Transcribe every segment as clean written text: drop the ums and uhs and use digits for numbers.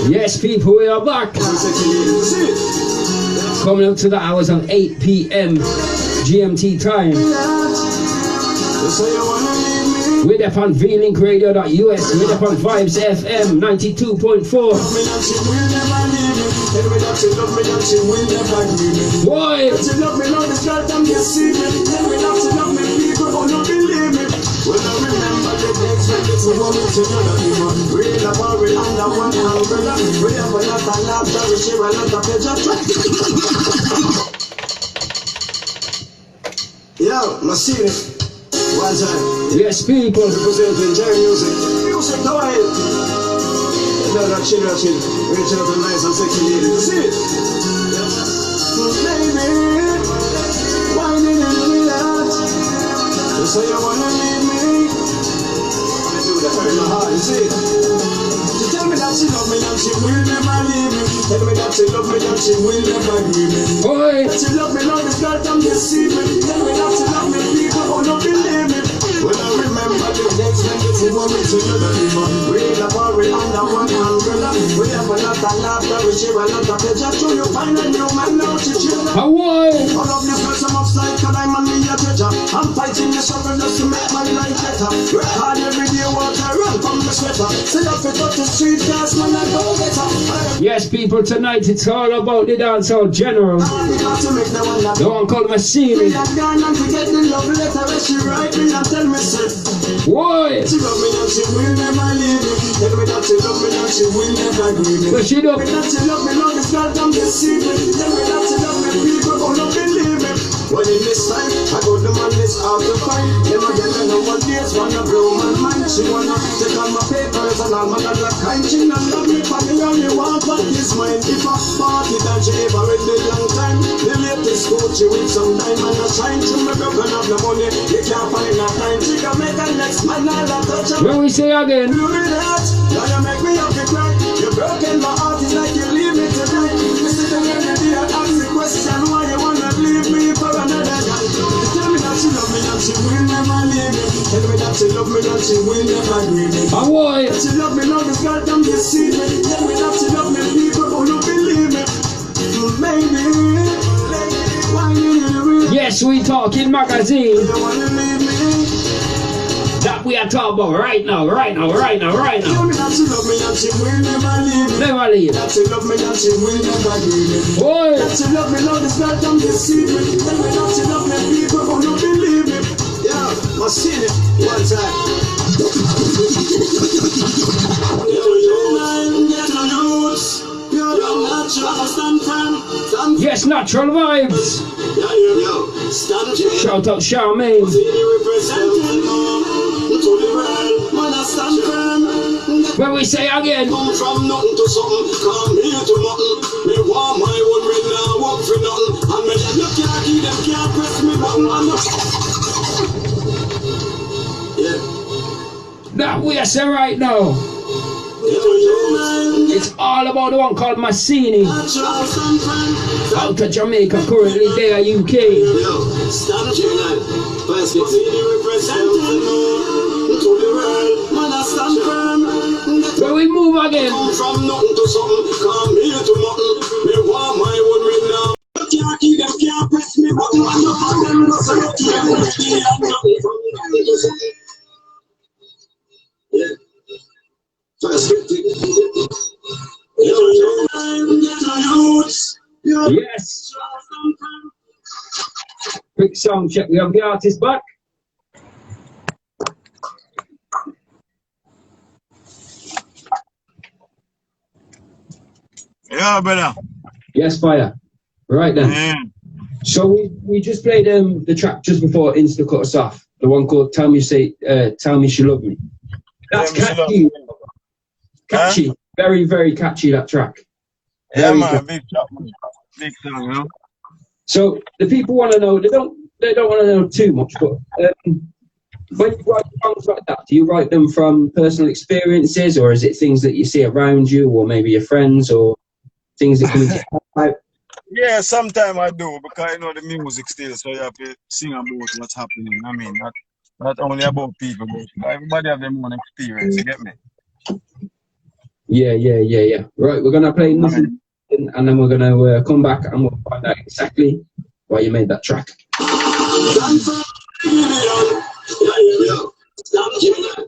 Yes, people, we are back. Coming up to the hours of 8 p.m. GMT time. We're up on vlinkradio.us. We're up on Vibes FM 92.4. Boy! Yo, Macini. One time. Yes, people. Representing J music. Music, go ahead. Chill. We're chill up nice and sexy lady. You see it? Baby, why didn't you do that? You say you wanna leave me. I do that in my heart, you see it? She tell me that she love me and she will never leave me. Tell me that she love me and she will never leave me. Boy. She love me, love this girl, come deceive me. Tell me that she love me, people who don't believe me. When I remember the days when you want me to know the demon. Real about we under one umbrella. We have a lot of laughter, we share a lot of pleasure. So you find a new man now to chill. Hawaii! All of these girls I'm upside, cause I'm on me a treasure. I'm fighting the struggle just to make my life better. Work hard every day, water run from the sweater. Say up it up the street, cause man I go better. Yes, people, tonight it's all about the dancehall general. The one called Macini. Why? She love me and she will never leave me. Tell me that she love me and she will never leave me. But she don't. Tell me that she love me, love this girl, don't deceive me. Tell me that she love me, people who don't believe me. When in this time, I go the man this out to find. Never get to know what days wanna blow my mind. She wanna take all my papers and all my other kind. She not love me for the only one but this mind. If I party that she ever with me long time. The latest Gucci with some diamond and shine. She me broken up the money, you can't find a time. She can make a next man all a touch. When we say again. You do that, now you make me have to cry. You broken my heart, it's like you leave me tonight. You sit there every day and ask the question why you wanna leave me for another guy. You tell me that she love me and she will never leave me. Tell me that she love me and she will never leave me. Hawaii! She love me, love this girl, don't deceive me. Tell me that she love me, people who don't believe me. Baby, why you Yes, we talking magazine. you wanna leave me? That we are talking about right now. Tell me that she love me and she will never leave me. Never leave. That she love me and she will never leave me. Boy! That she love me, love this girl, don't deceive me. Tell me that she love me, people who don't believe me. Yeah, Macini, one time. Yes, natural vibes. Shout out Charmaine. When we say again. Come from nothing to something, come here to nothing. Me want my own ring now, work for nothing. And me you can't keep them, can't press me button. Yeah. That we are saying right now. It's all about the one called Macini. Out of Jamaica, currently there, UK. Where we move again. Come from nothing to something, come here to nothing. Me want my own ring now. Can't keep them, can't press me button. And the problem is so you can't press me and nothing from nothing to something. Yeah. Yes. Quick sound check. We have the artist back. Yeah, brother. Yes, fire. Right then. Yeah. So we just played the track just before Insta cut us off. The one called "Tell Me She Love Me." That's catchy. Catchy. Very, very catchy, that track. Yeah, Very man, catchy. big track, man. Big song, you know. So the people want to know. They don't want to know too much, but when you write songs like that, do you write them from personal experiences, or is it things that you see around you, or maybe your friends, or things that come into your life? Yeah, sometimes I do, because you know the music still, so you have to sing about what's happening. I mean, not only about people, but everybody have their own experience. You get me? Yeah. Right, we're gonna play nothing, and then we're gonna come back and we'll find out exactly why you made that track. Stop doing that.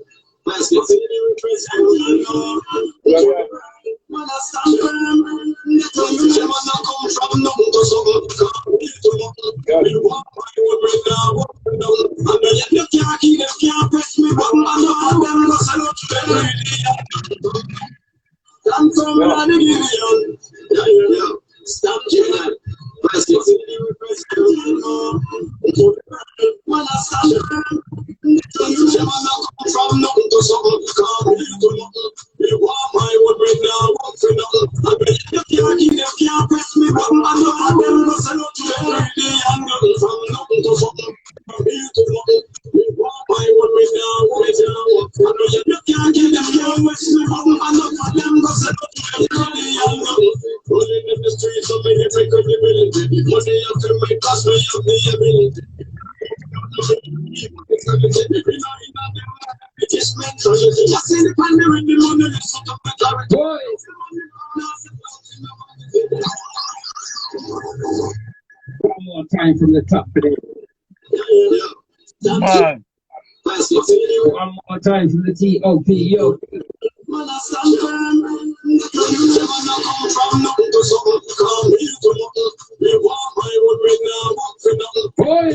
From nothing to something, come to nothing. You want my word right now, work for nothing. I bet you can't press me, but I know I'm gonna sell out to every day. I'm going from nothing to something, from here to nothing. You want my word right now, work for nothing. I know you can't press me, but I know I'm gonna sell out to every day. I'm going rolling in the streets of my every credibility. Money up to my cost, me up the ability. One more time from the top today. Man. One more time from the TOP, yo. Man, I stand firm. You never come from nothing to something. Come here to nothing. You want my word right now, work for nothing. Boy.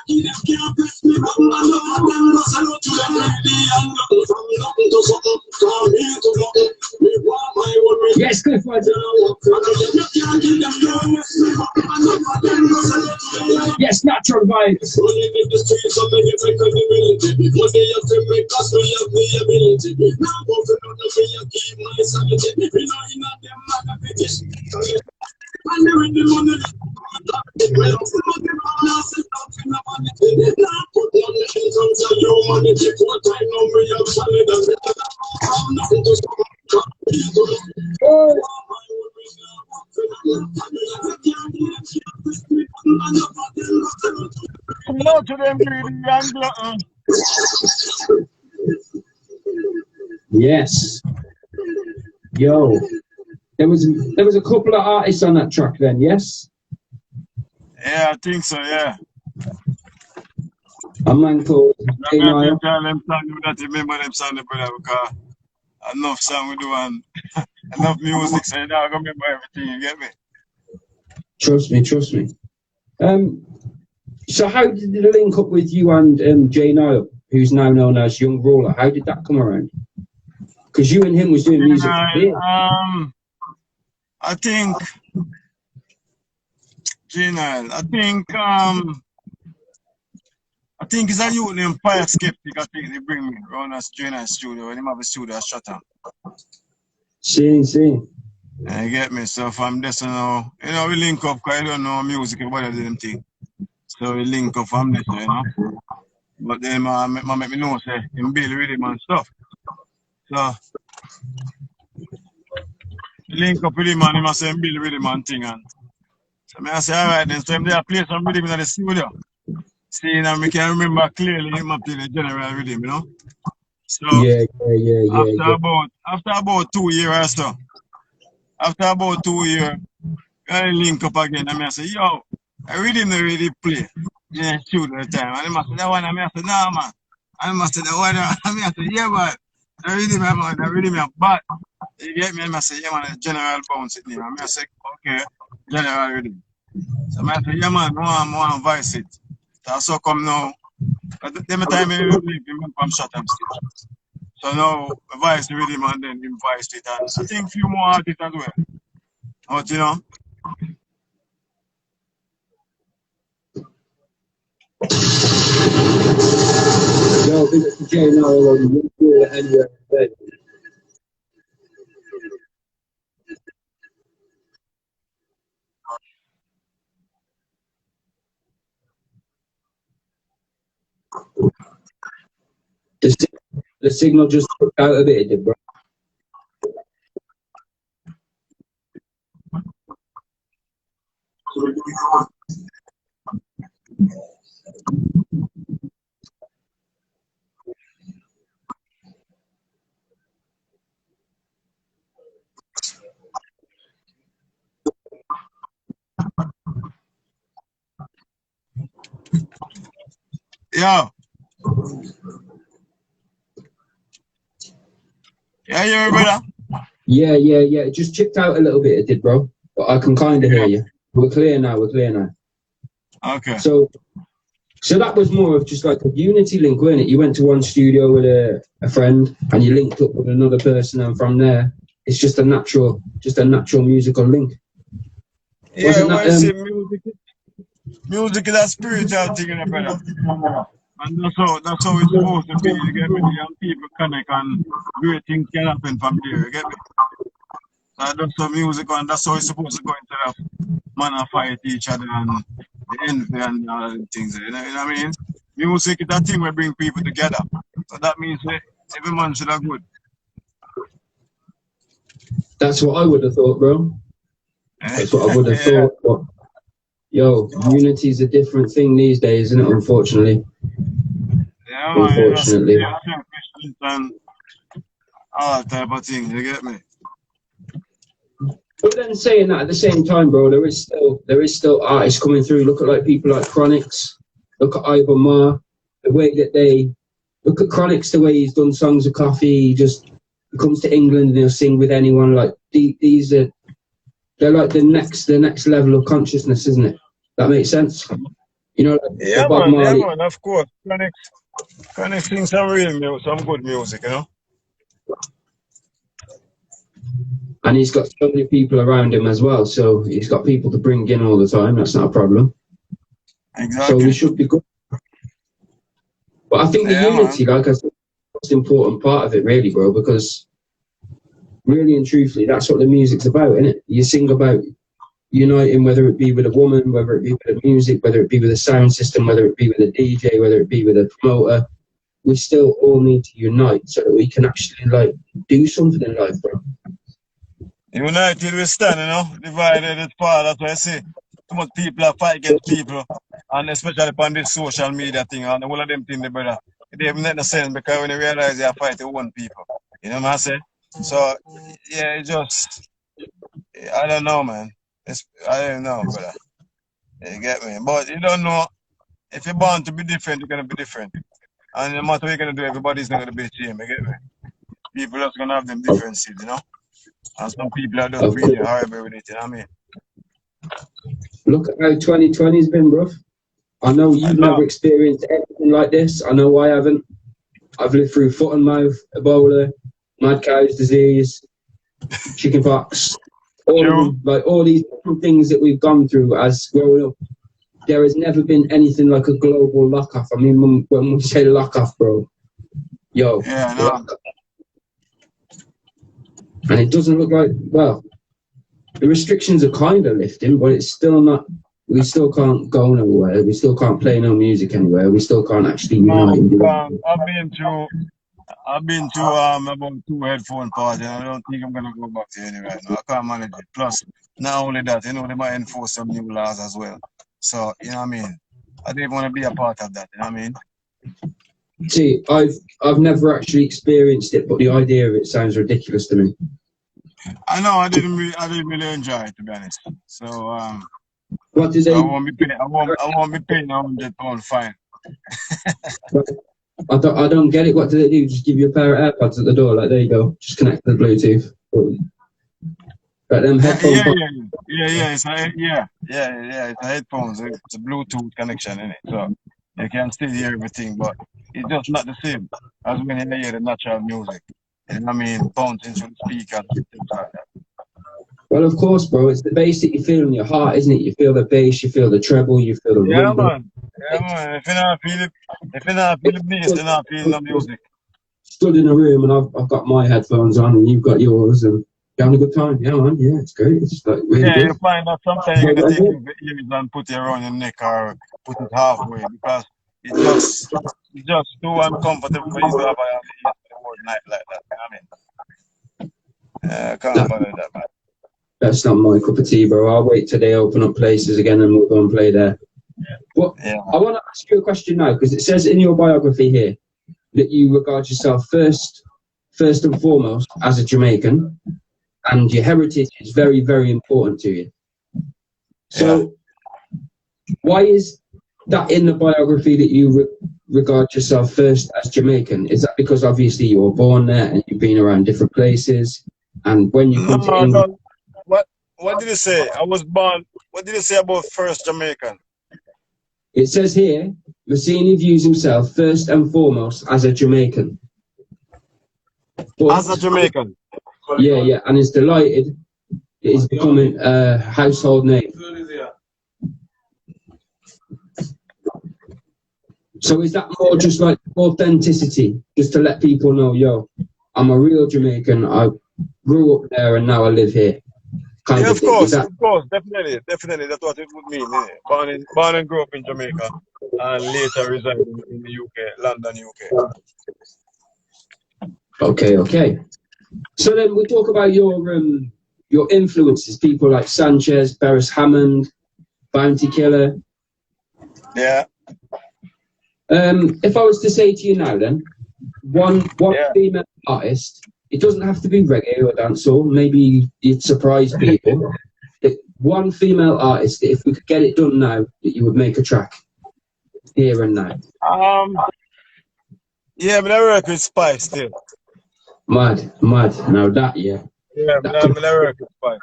You can't press me, but I know I'm gonna sell out to every day. I'm nothing from nothing to something. Come here to nothing. You want my word right now. Yes, Clifford. Yes, natural vibes. Running in the streets of the credibility. Money up to make us, we have the ability. Now go for nothing, we keep my sanity. We know in them magnification. And they're in the money. Well, for nothing, I'm not sitting out in the money. Now put on the hands on the humanity. For time, no, we have solid as it. I'm nothing to stop. Come out to them, greedy and glutton. Yes. Yo. There was a couple of artists on that track then, yes? Yeah, I think so, yeah. A man called I'm going to tell them that remember them song, brother, because enough song we do and enough music, so you don't remember everything, you get me? Trust me. So how did the link up with you and Jay Nile, who's now known as Young Roller? How did that come around? Because you and him was doing music. I think J-Nile, I think it's a youth named Fire Skeptic. I think they bring me around as J-Nile studio when they have a studio at Chatham. See. You get me? So from this, we link up because I don't know music, everybody do them thing. So we link up from this, But then I make me know, say, him build rhythm and stuff. So, link up with him and him say, him build rhythm and thing. And so I say, all right then, so him there play some rhythm in the studio. See, and I can remember clearly him play the general rhythm, So, Yeah. After about 2 years or so, I link up again and I say, yo, I rhythm not really play. Yeah, shoot at the time. And I must say that one, and I say, no, man. And I must say that one, and I say, yeah, man. I really me a bad. You get me? And I say, yeah, man, a general bounce it. And I say, okay, general rhythm. So I say, yeah, man, I want to voice it. That's how come now. But the time I leave him from Chatham State. So now, I voice the rhythm and then him voice it. And I think a few more artists as well. But, Yo, big up to Jay Nile on anywhere. The signal just took out a bit, did, bro. Yo. Yeah, you hear me, brother? Yeah. It just chipped out a little bit, it did, bro. But I can kind of hear you. We're clear now. Okay. So that was more of just like a unity link, wasn't it? You went to one studio with a friend and you linked up with another person, and from there, it's just a natural musical link. Yeah, Wasn't well, that, see, music is a spiritual thing, you know, brother. And that's how it's supposed to be, you get me? The young people connect and great things can happen from there, you get me? That's how music, and that's how it's supposed to go instead of man and fight each other and the envy and all the things, you know what I mean? Music is that thing that bring people together. So that means every man should have good. that's what I would have thought, bro. That's what I would have thought. But, yo, unity's a different thing these days, isn't it? Unfortunately. Yeah, man. Unfortunately. And all type of thing, you get me? But then saying that at the same time, bro, there is still artists coming through. Look at like people like Chronix. Look at Ivan Ma. The way that they look at Chronix, the way he's done Songs of Coffee. He comes to England and he'll sing with anyone. Like they're like the next level of consciousness, isn't it? That makes sense. You know, like Yeah, Bob man. Marley. Yeah, man. Of course. Chronix sings some real music, some good music, you know. And he's got so many people around him as well. So he's got people to bring in all the time. That's not a problem. Exactly. So we should be good. But I think the unity, man, like I said, is the most important part of it, really, bro, because really and truthfully, that's what the music's about, isn't it? You sing about uniting, whether it be with a woman, whether it be with the music, whether it be with a sound system, whether it be with a DJ, whether it be with a promoter. We still all need to unite so that we can actually, like, do something in life, bro. United we stand, you know. Divided is part. That's why I say too much people are fighting against people, and especially upon this social media thing and all of them things, brother. It even make no sense because when you realize you are fighting one people, you know what I say? So yeah, it just I don't know, man. I don't know, brother. You get me? But you don't know if you're born to be different, you're gonna be different, and no matter what you're gonna do, everybody's not gonna be the same. You get me? People are just gonna have them differences, you know. And some people are just really horrible with it, you know what I mean? Look at how 2020's been, bro. I know you've never experienced anything like this. I know I haven't. I've lived through foot and mouth, Ebola, mad cow's disease, chickenpox, all these different things that we've gone through as growing up. There has never been anything like a global lock-off. I mean, when we say lock-off, bro, yo, yeah, no. And it doesn't look like, well, the restrictions are kind of lifting, but it's still not, we still can't go nowhere. We still can't play no music anywhere. We still can't actually unite. I've been to about 2 headphone parties, and I don't think I'm going to go back to any right now. I can't manage it. Plus, not only that, you know, they might enforce some new laws as well. So, you know what I mean? I didn't want to be a part of that, you know what I mean? See, I've never actually experienced it, but the idea of it sounds ridiculous to me. I know I didn't really enjoy it, to be honest. So what did they? I won't be paying £100 fine. I don't get it. What do they do? Just give you a pair of AirPods at the door? Like, there you go. Just connect to the Bluetooth. But them headphones. It's a headphones. It's a Bluetooth connection in it, so you can still hear everything, but it's just not the same as when you hear the natural music. You know what I mean? Bouncing through the speakers and things like that. Well, of course, bro. It's the bass that you feel in your heart, isn't it? You feel the bass, you feel the treble, you feel the rumble. Man. Yeah, man. If you not feel the bass, you're not feeling the music. Stood in a room and I've got my headphones on and you've got yours and you're having a good time. Yeah, man. Yeah, it's great. It's like really good. You find that sometimes you're going to take your ears and put it around your neck or put it halfway because it's just too uncomfortable for you to have a whole night like that. You know what I mean? I can't bother that, man. That's not my cup of tea, bro. I'll wait till they open up places again and we'll go and play there. But I want to ask you a question now, because it says in your biography here that you regard yourself first and foremost as a Jamaican, and your heritage is very, very important to you. So why is that in the biography that you regard yourself first as Jamaican? Is that because obviously you were born there and you've been around different places, and when you come to No, England, no. What did you say? I was born. What did you say about first Jamaican? it says here, Macini views himself first and foremost as a Jamaican. But, As a Jamaican. yeah, and is delighted it is becoming a household name. So is that more just like authenticity, just to let people know, yo, I'm a real Jamaican, I grew up there and now I live here? Yeah, of course, definitely. That's what it would mean. Born and grew up in Jamaica, and later reside in the UK, London, UK. Okay. So then we talk about your influences, people like Sanchez, Beres Hammond, Bounty Killer. Yeah. If I was to say to you now, then one female artist, it doesn't have to be reggae or dancehall. Maybe you'd surprise people. One female artist, if we could get it done now, that you would make a track here and now. Yeah, but I work with Spice still. Mad. Now that, yeah. Yeah, but I work with Spice.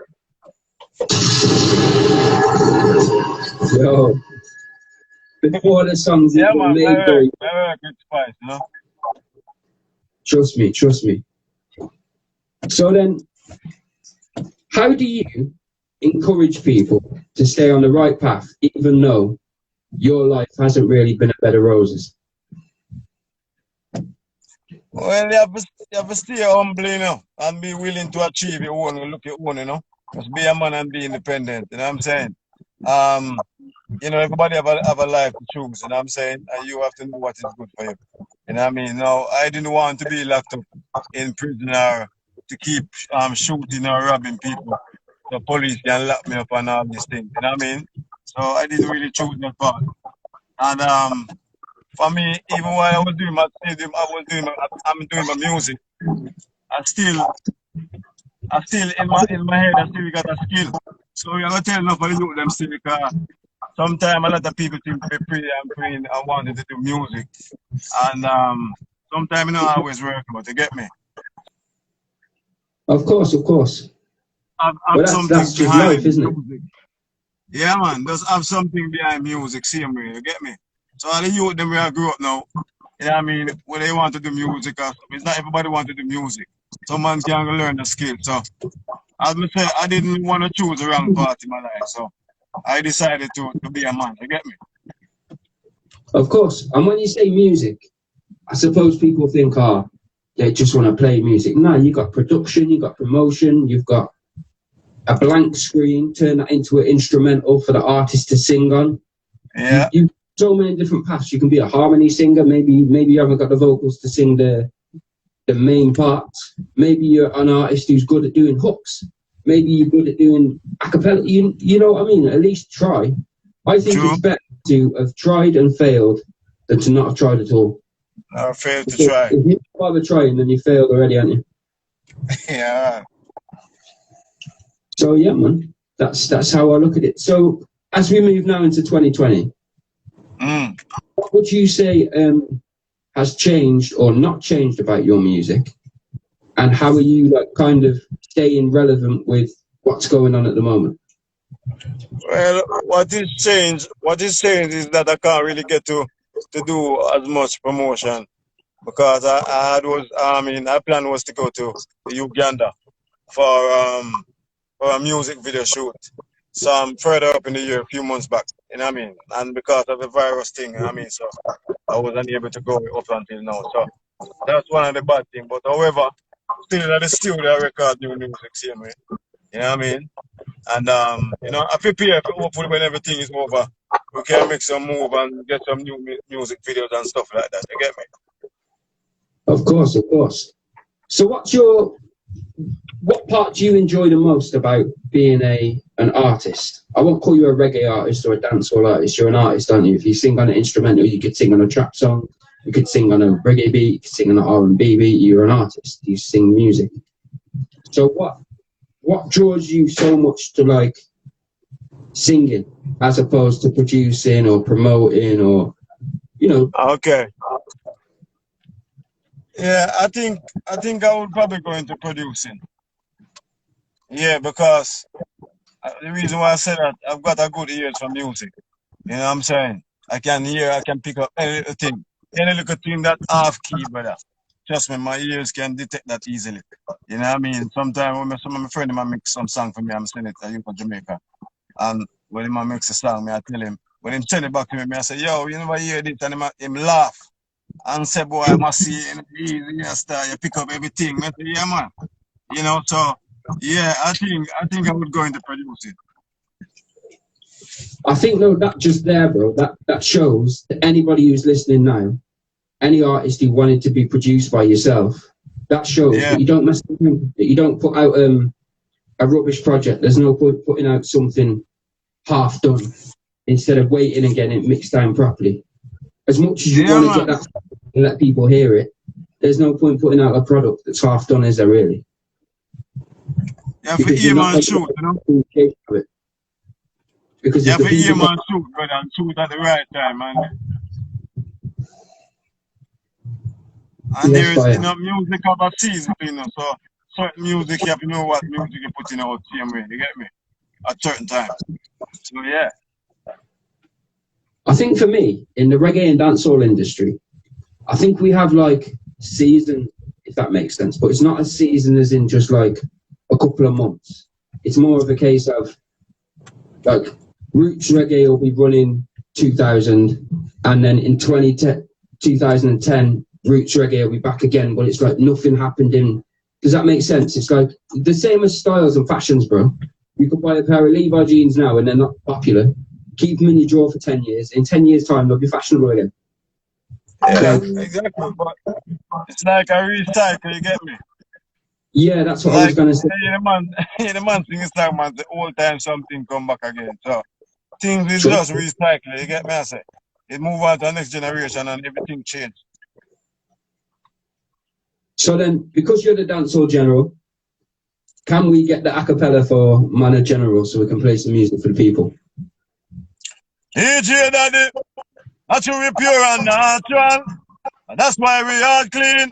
Yo. Before the songs yeah, even man, made, I work with Spice, you know? Trust me. So then, how do you encourage people to stay on the right path, even though your life hasn't really been a bed of roses? Well, you have to stay humble, you know, and be willing to achieve your own, look your own, you know. Just be a man and be independent, you know what I'm saying? You know, everybody have a life to choose, you know what I'm saying? And you have to know what is good for you. You know what I mean? No, I didn't want to be locked up in prison or to keep shooting or robbing people. The police can lock me up and all these things, you know what I mean? So I didn't really choose that part. And for me, even while I was doing my stadium, I'm doing my music. I still in my head I still got a skill. So you're gonna tell enough of the youth them still because sometimes a lot of people think they pray and praying and wanting to do music. And sometimes you know always work, but you get me? Of course. I've But something that's just behind life, isn't it? music. Yeah man, just have something behind music, same way, you get me? So all the youth them where I grew up now, you know what I mean, when they want to do music or something, it's not everybody want to do music. Some man can learn the skill. So as I say, I didn't want to choose the wrong path in my life. So I decided to be a man, you get me? Of course. And when you say music, I suppose people think, they just want to play music. No, you got production, you got promotion, you've got a blank screen, turn that into an instrumental for the artist to sing on. Yeah. You've so many different paths. You can be a harmony singer. Maybe you haven't got the vocals to sing the main parts. Maybe you're an artist who's good at doing hooks. Maybe you're good at doing a cappella. You know what I mean? At least try. I think It's better to have tried and failed than to not have tried at all. I failed to try. If you bother trying, then you failed already, haven't you? Yeah. So yeah, man, that's how I look at it. So as we move now into 2020, what would you say has changed or not changed about your music, and how are you kind of staying relevant with what's going on at the moment? Well, what is changed is that I can't really get to do as much promotion because our plan was to go to Uganda for a music video shoot. So I'm further up in the year, a few months back, you know what I mean? And because of the virus thing, you know what I mean? So I wasn't able to go up until now. So that's one of the bad things. But however, still at the studio I record new music, same way. You know what I mean? And you know, I prepare for hopefully when everything is over, we can make some move and get some new music videos and stuff like that. You get me? Of course. So what part do you enjoy the most about being an artist? I won't call you a reggae artist or a dancehall artist. You're an artist, aren't you? If you sing on an instrumental, you could sing on a trap song. You could sing on a reggae beat. You could sing on an R&B beat. You're an artist. You sing music. So what draws you so much to singing? as opposed to producing or promoting or, you know. Okay. Yeah, I think I would probably go into producing. Yeah, because the reason why I said that, I've got a good ears for music. You know what I'm saying? I can hear, I can pick up any little thing. Any little thing that half key, brother. Trust me, my ears can detect that easily. You know what I mean? Sometimes when some of my friends mix some song for me, I'm sending it to him from Jamaica. And when he mix a song, I tell him, when he send it back to me, I say, yo, you never hear this, and him laugh. And say, boy, I must see it easy, you pick up everything. I say, yeah, man. You know, so yeah, I think I would go into producing. I think though that just there, bro, that shows that anybody who's listening now, any artist who wanted to be produced by yourself, that shows that you don't mess around, that you don't put out a rubbish project. There's no point putting out something half done instead of waiting and getting it mixed down properly. As much as you want to get that and let people hear it, there's no point putting out a product that's half done, is there really? Yeah, for aim and shoot, you know? Because yeah, for aim and shoot, brother, and shoot at the right time, man. And there is, you know, music of a season, you know, so certain music, you have to know what music you're putting out same way, you get me? At certain times. So, yeah. I think for me, in the reggae and dancehall industry, I think we have like season, if that makes sense, but it's not a season as in just like a couple of months. It's more of a case of like roots reggae will be running 2000, and then in 2010 roots reggae will be back again, but it's like nothing happened in. Does that make sense? It's like the same as styles and fashions, bro. You could buy a pair of Levi jeans now and they're not popular. Keep them in your drawer for 10 years. In 10 years' time, they'll be fashionable again. Yeah, exactly. But it's like a recycle, you get me? Yeah, that's what I was going to say. In the man thing is like, man, the whole time something come back again. So things is just recycle, you get me? I say it move on to the next generation and everything change. So then, because you're the dancehall general, can we get the acapella for Manor General so we can play some music for the people? AJ Daddy, that's we pure and natural. That's why we are clean.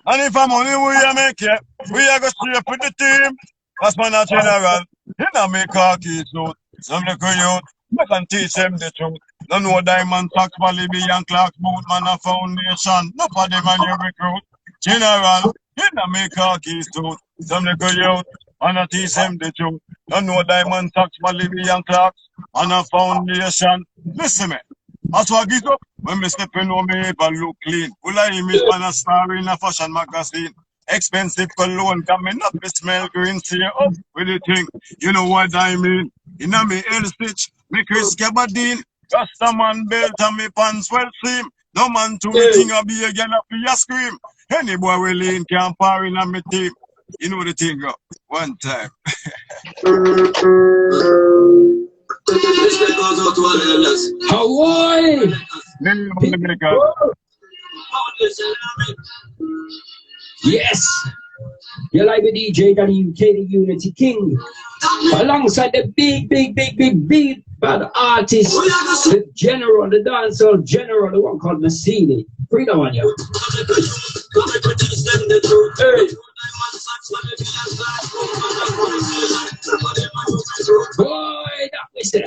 And if I'm only we are make it, we are going to straight with the team. That's my general. You know me khaki suit. Some little youth, I can teach them the truth. Don't know diamond socks, Walibi and Clark's boot, man a foundation. No for them and you recruit. General, you know me khaki suit. Some little youth, and I teach them the truth. Don't know diamond socks, Walibi and Clark's, and a foundation. Listen me. That's what I get up when me step in on me and look clean. Will I image man a star in a fashion magazine? Expensive cologne coming up, me smell green, see up with the thing. You know what I mean? In a me L stitch, me Chris Gabardine, Rastaman belt and me pants well seam. No man to me thing a be a girl up your scream. Any boy will lean can par in a me team. You know the thing up. One time. Respect goes out to all the elders. Hawaii! Yes! You're like the DJ Danny UK, the Unity King. Alongside the big bad artist, the general, the dancehall general, the one called Macini. Freedom on you. Hey. Boy, that was it.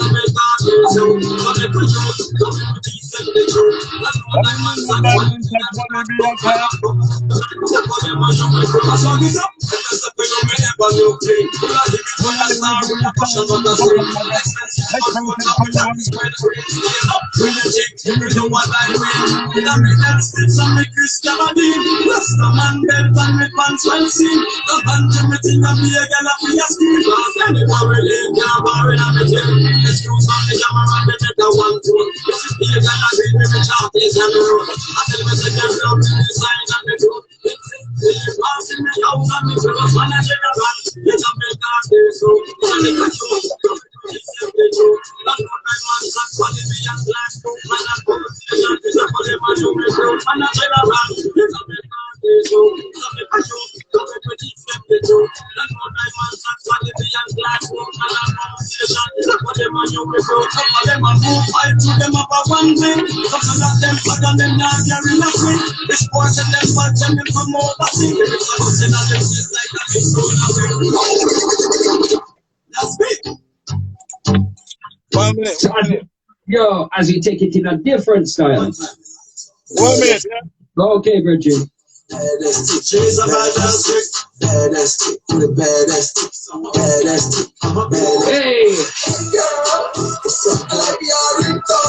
quality and platform and a foundation. But them a you we broke up, and them a move fight to them up a one thing. Some of them bad and them not carry nothing. This boy and them bad and them from overseas. Some of them just like a big stone away. That's big. 1 minute, 1 minute. Yo, as you take it in a different style. 1 minute, yeah? Okay, Bridget. Baddest chick, she's a baddest chick. Baddest chick, the baddest chick. Baddest chick, I'm a baddest. Hey! Girl, it's up like you're into.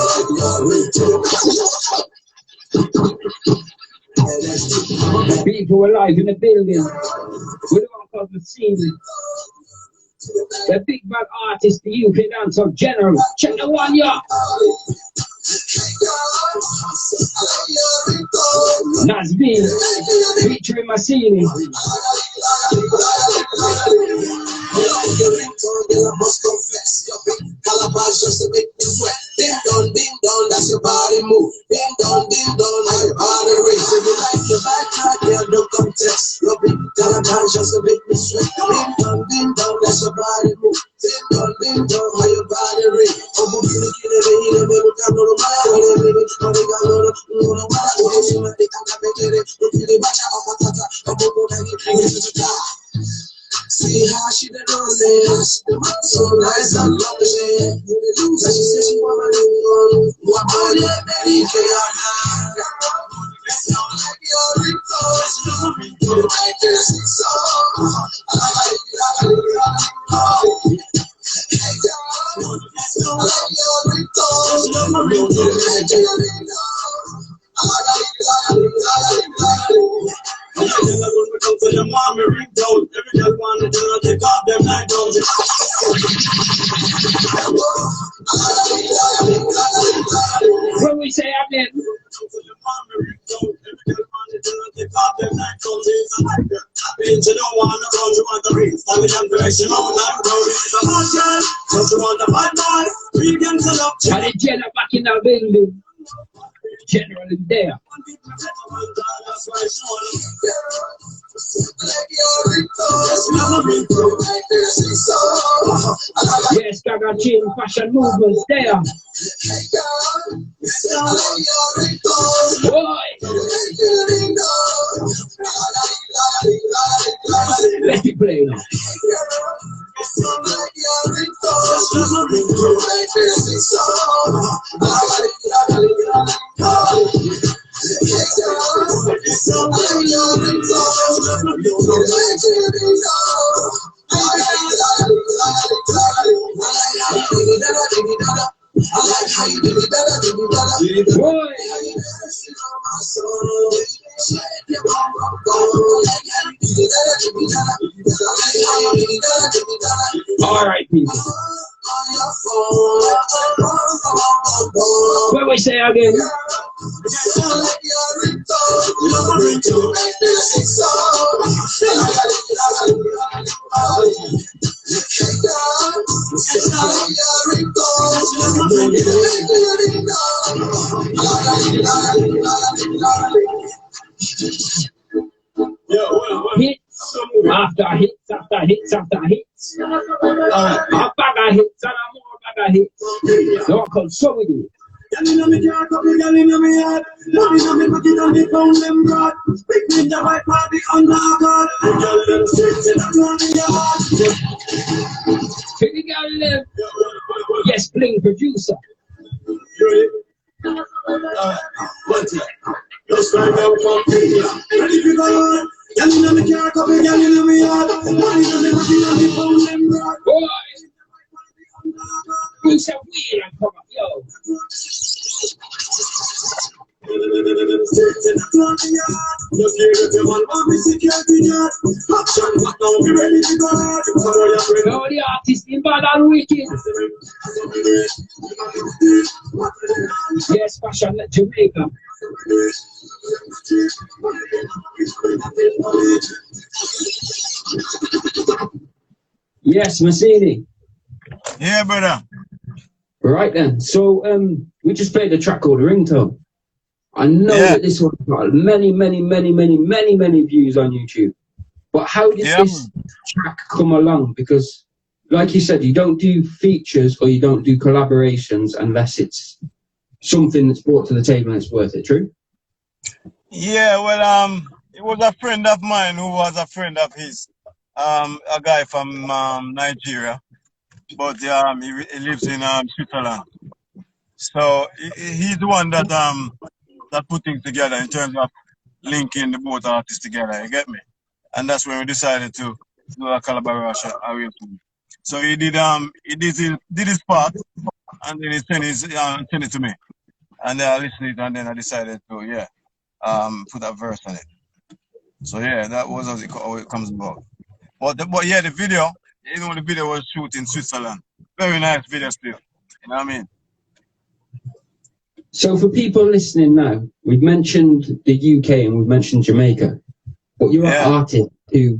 Baddest chick, I'm a baddest. People alive in the building. We don't call Macini. The big bad artist, the UK dancer general. Check the one, yeah. Nazmi featuring Macini. I must confess, your big calabash just to make me sweat. Ding dong, that's your body move. Ding dong, how your body raise. If you like your backtrack, yeah, no contest. Your big calabash just to make me sweat. Ding dong, that's your body move. Ding dong, how your body raise. See how she done on it, so nice and lovely. She said she wanna do what all your baby can. Sound like you're in like this song. When we say amen, and the general back in the building. General is there. Yes, Gaga Chain Fashion Movement there. Boy. Let it play now. Boy. All right, people. What we say again? Hits after hits after hits after hits. A bag of hits and a more bag of hits. No, cause so we do. Yes, Bling producer. Just right now from Kenya. Ready to go on. Y'all in the car, couple y'all in the yard. Money on the money on the phone, them rock. Boy, who's a wheel and come up, yo. Just hear the one on the security yard. Action, what now? We ready to go on. All the artists in bad and wicked. Yes, Fashion Jamaica. Yes, Macini. Yeah, brother. Right then. So we just played the track called Ringtone. I know that this one got many views on YouTube. But how did this track come along? Because, like you said, you don't do features or you don't do collaborations unless it's something that's brought to the table and it's worth it. True? Yeah, well, it was a friend of mine who was a friend of his, a guy from Nigeria, but he lives in Switzerland. So he's the one that that put things together in terms of linking the both artists together. You get me? And that's when we decided to do a collaboration arrangement. So he did his part, and then he sent it to me, and then I listened it, and then I decided to put a verse on it. So yeah, that was how it comes about. But yeah, the video, the video was shot in Switzerland. Very nice video still. You know what I mean? So for people listening now, we've mentioned the UK and we've mentioned Jamaica, but you're an artist who,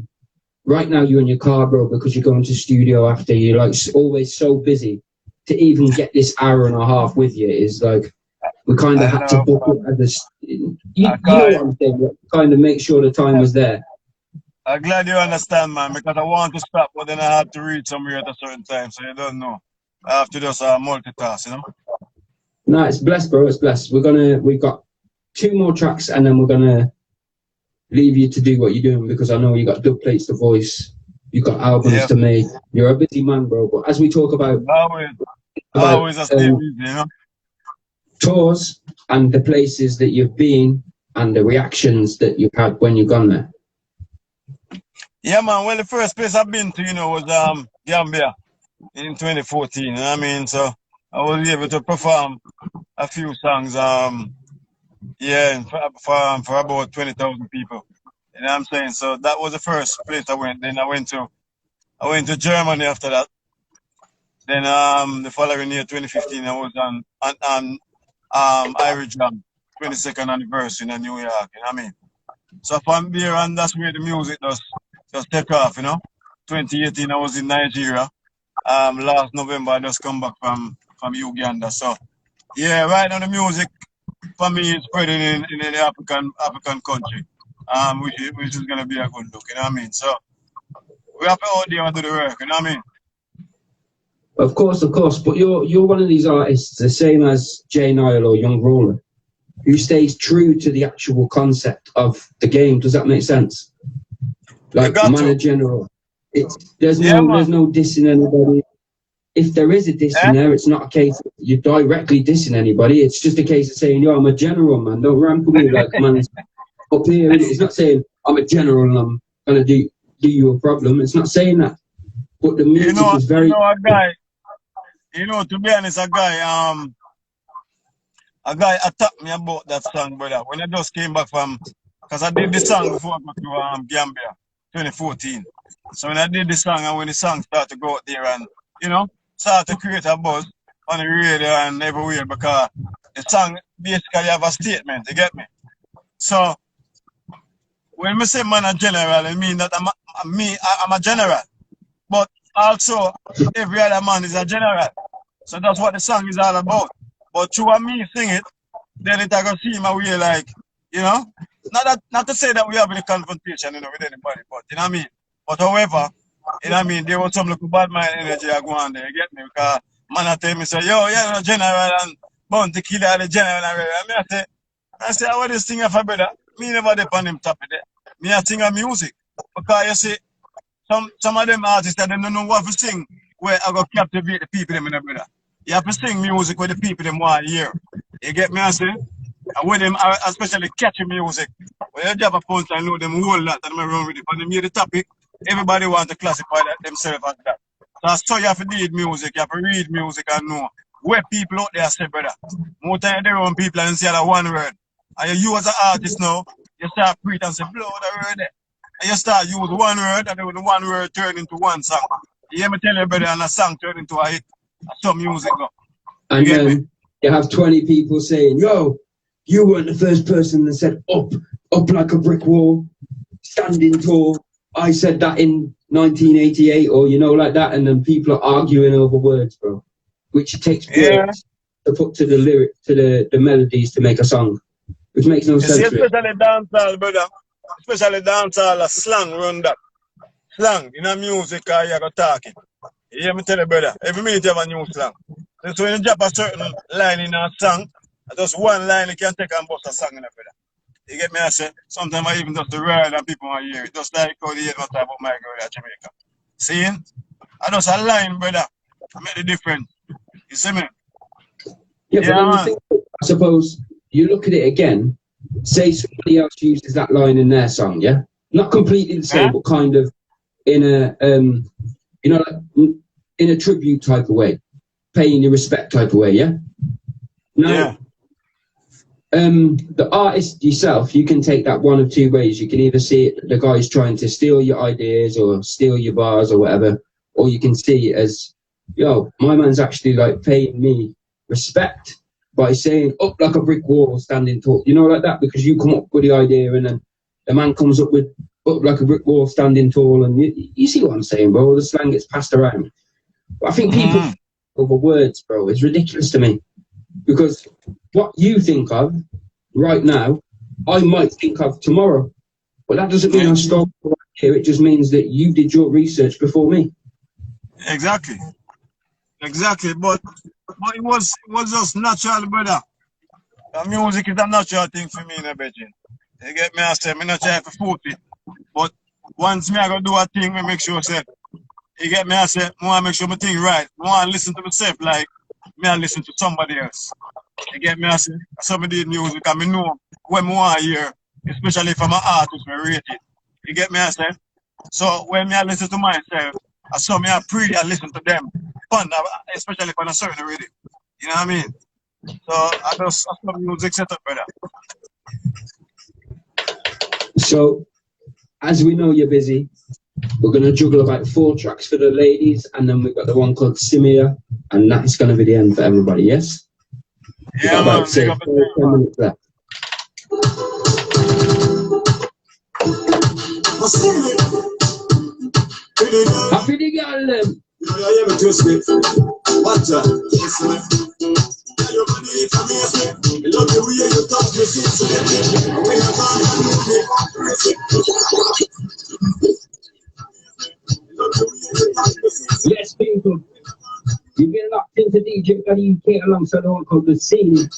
right now you're in your car, bro, because you're going to studio after you're like always so busy. To even get this hour and a half with you is like, we kind of had to book it at this. You know what I'm saying? Kind of make sure the time was there. I'm glad you understand, man, because I want to stop, but then I have to read somewhere at a certain time, so you don't know. I have to just multitask, you know? No, it's blessed, bro. It's blessed. We've got 2 more tracks, and then we're gonna leave you to do what you're doing, because I know you got dub plates to voice, you got albums to make. You're a busy man, bro. But as we talk about always a stay busy, you know? Tours and the places that you've been and the reactions that you've had when you've gone there. Yeah, man. Well, the first place I've been to, was Gambia in 2014. You know what I mean? So I was able to perform a few songs. For about 20,000 people. You know what I'm saying? So that was the first place I went. Then I went to Germany after that. Then the following year, 2015, I was on Irish Jam 22nd anniversary in New York. You know what I mean? So from there, and that's where the music just take off. 2018, I was in Nigeria. Last November, I just come back from Uganda. So yeah, right now the music for me is spreading in the African country, which is gonna be a good look. You know what I mean? So we have to out there and do the work. You know what I mean? Of course. But you're one of these artists, the same as Jay Nile or Young Roller, who stays true to the actual concept of the game. Does that make sense? Like Manor General. There's no dissing anybody. If there is a diss in there, it's not a case of you directly dissing anybody. It's just a case of saying, yo, I'm a general, man. Don't ramp me like man's up here. It's not saying I'm a general and I'm gonna do you a problem. It's not saying that. But the music is very to be honest, a guy attacked me about that song, brother. When I just came back because I did the song before I got to Gambia, 2014. So when I did the song, and when the song started to go out there and, start to create a buzz on the radio and everywhere, because the song basically have a statement, you get me? So when I say man a general, I mean that I'm a general. But also, every other man is a general. So that's what the song is all about. But through me sing it, then it I go see my way like, not to say that we have any confrontation, with anybody, but you know what I mean? But however, you know what I mean, there was some little bad mind energy I go on there, you get me? Because man I tell me, say, yo, you're a general and bound to kill the general and I say, what is thing for brother? Me never depend on him top of that. Me I sing a music. Because you see, some of them artists that they don't know what to sing, where I go captivate the people them in the brother. You have to sing music where the people them want to hear. You get me, I say? And with them, especially catchy music, when you drop a punch, I know them whole lot and I'm run with it. But they made the topic, everybody want to classify themselves as that. So you have to read music, you have to read music and know where people out there say, brother. More time they run people and say that one word. And you as an artist now, you start preach and say, blow the word there. And you start use one word, and then the one word turn into one song. You hear me tell you, brother, and a song turn into a hit. Some music go. And then you have 20 people saying, yo, you weren't the first person that said up like a brick wall, standing tall. I said that in 1988, or like that, and then people are arguing over words, bro. Which it takes words to put to the lyric, to the melodies to make a song, which makes no sense. Especially dancehall, brother. especially dancehall, a slang run that. Slang in a music, you go talking. You hear me tell you, brother? Every minute you have a new slang. So when you drop a certain line in a song, just one line you can take and bust a song in a brother. You get me? I say, sometimes I even just the word and people want to hear it. Just like how they hear what about my girl at Jamaica. Seeing? I just a line, brother. I make the difference. You see me? Yeah, but then you think, I suppose you look at it again, say somebody else uses that line in their song, yeah? Not completely the same, but kind of in a, you know, like, in a tribute type of way, paying your respect type of way, yeah? Now, the artist yourself, you can take that one of two ways. You can either see it, the guy's trying to steal your ideas or steal your bars or whatever, or you can see it as, yo, my man's actually like paying me respect by saying up like a brick wall, standing tall, you know, like that, because you come up with the idea and then the man comes up with up like a brick wall, standing tall, and you see what I'm saying, bro? The slang gets passed around. But I think people over words, bro, is ridiculous to me, because what you think of right now, I might think of tomorrow, but that doesn't mean I stole right here. It just means that you did your research before me. Exactly. But it was just natural, brother. The music is a natural thing for me in a bedroom. You get me? I say, I'm not trying to force it. But once me I go do a thing, I make sure say, you get me? I say, I want to make sure my thing right. I want to listen to myself like me I listen to somebody else. You get me? I say, somebody in music, I know when I want to hear, especially if I'm an artist, I rate it. You get me? I say, so when I listen to myself, I saw me I pray, I listen to them. Fun, especially when I'm certain already. You know what I mean? So I saw music set up, brother. So, as we know you're busy, we're going to juggle about 4 tracks for the ladies, and then we've got the one called Simia, and that's going to be the end for everybody, yes? Yeah, man, about, say, 10 minutes left. Happy the girl, them. Watch out. Love the way you touch me, yes, people. You've been locked into DJ UK alongside the one called Macini.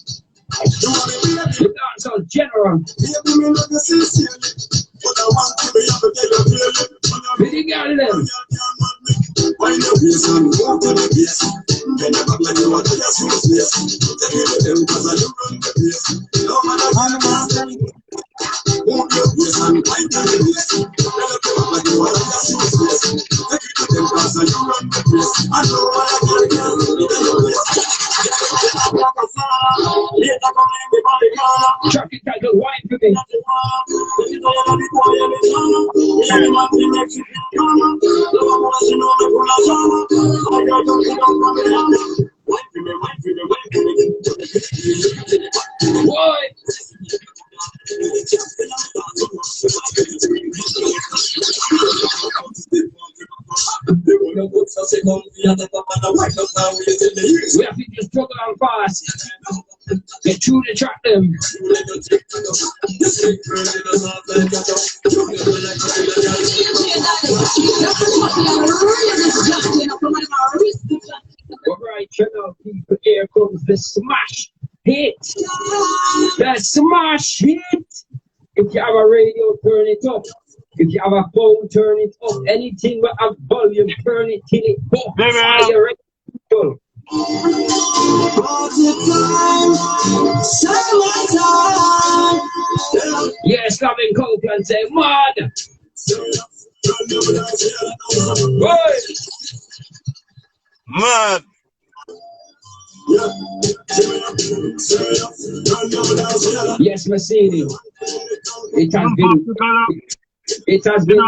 The dancehall general. Pretty girl, them. Wind your waist and move to the base. Bend your back like you want to just use this. Take it to them cause you run the place. No matter how you want to move your waist and wind to the base. Bend your back like you want to just use this. Take it to them cause you run the place. I know what I can get in your waist. Traffic title, wine for me. What? We have to just juggle on fast. Get through the track them. Alright, channel people, here comes the smash hit. The smash hit. If you have a radio, turn it up. If you have a phone, turn it up. Anything with a volume, turn it till it pops. Are you ready, people? Yes, loving Copeland say, mad. Right. Mad. Yes, Macini. It has been.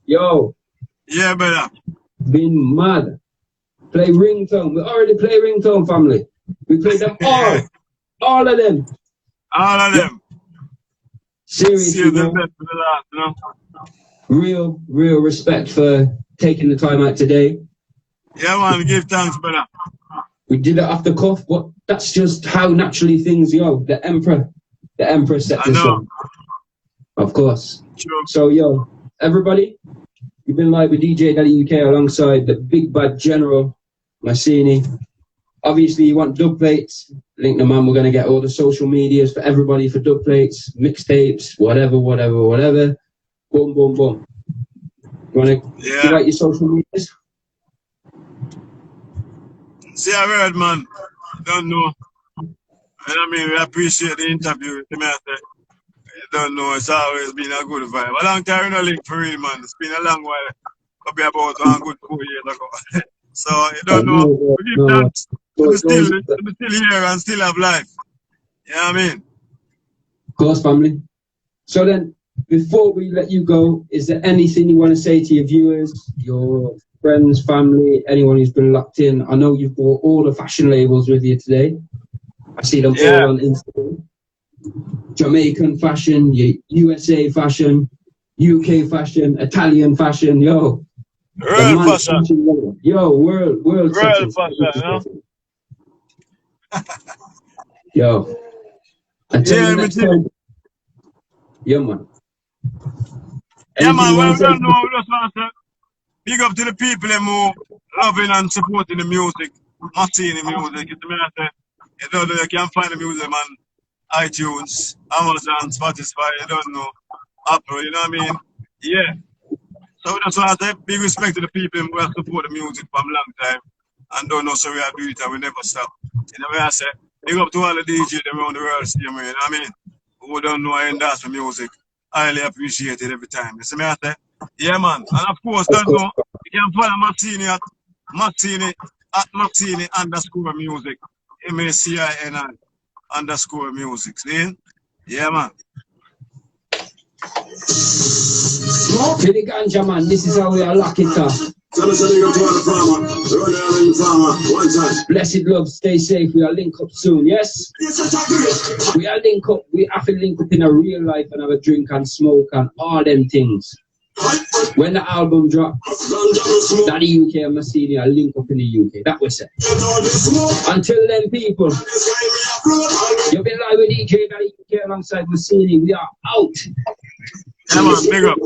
Yo. Yeah, brother. Been mad. Play ringtone. We already play ringtone, family. We played them all. All of them. All of them. Seriously, real respect for taking the time out today. Yeah, man, give thanks, brother. We did it off the cuff, but that's just how naturally things go. The Emperor set this on. Of course. Sure. So, yo, everybody, you've been live with DJ Daddy UK alongside the big bad general, Macini. Obviously, you want dub plates. Link the man. We're going to get all the social medias for everybody for dub plates, mixtapes, whatever. Boom, boom, boom. You want to give out your social medias? See, I heard, man. Don't know. And I mean, we appreciate the interview. You don't know, it's always been a good vibe. A long time, link for real, man. It's been a long while. Probably about 1 good 4 years ago. So, you don't know. We give thanks to be still here and still have life. You know what I mean? Of course, family. So then, before we let you go, is there anything you want to say to your viewers, your friends, family, anyone who's been locked in? I know you've brought all the fashion labels with you today. I see them all on Instagram. Jamaican fashion, USA fashion, UK fashion, Italian fashion, yo. World fashion. Yo, world fashion, no? Yo. Until the next time. Yeah, man. Yeah, man, well done, no, we just want to big up to the people who loving and supporting the music, Macini music. You don't know, you can find the music on iTunes, Amazon, Spotify, you don't know, Apple, you know what I mean? Yeah. So we just want to say big respect to the people who have supported the music for a long time and don't know, so we are doing it and we never stop. You know what I say? Big up to all the DJs around the world, you know what I mean? Who don't know I endorse for music. I highly appreciate it every time. You see me I say? Yeah, man. And of course, don't know, you can follow Macini at Macini_music. MACINI_music. See? Yeah, man. Billy Ganja, man. This is how we are lock it up. Blessed love, stay safe. We are link up soon, yes? We are link up. We have to link up in a real life and have a drink and smoke and all them things. When the album drops, Daddy UK and Macini are link up in the UK. That was it. Until then, people, you've been live with DJ Daddy UK alongside Macini. We are out. Yeah, man, big up.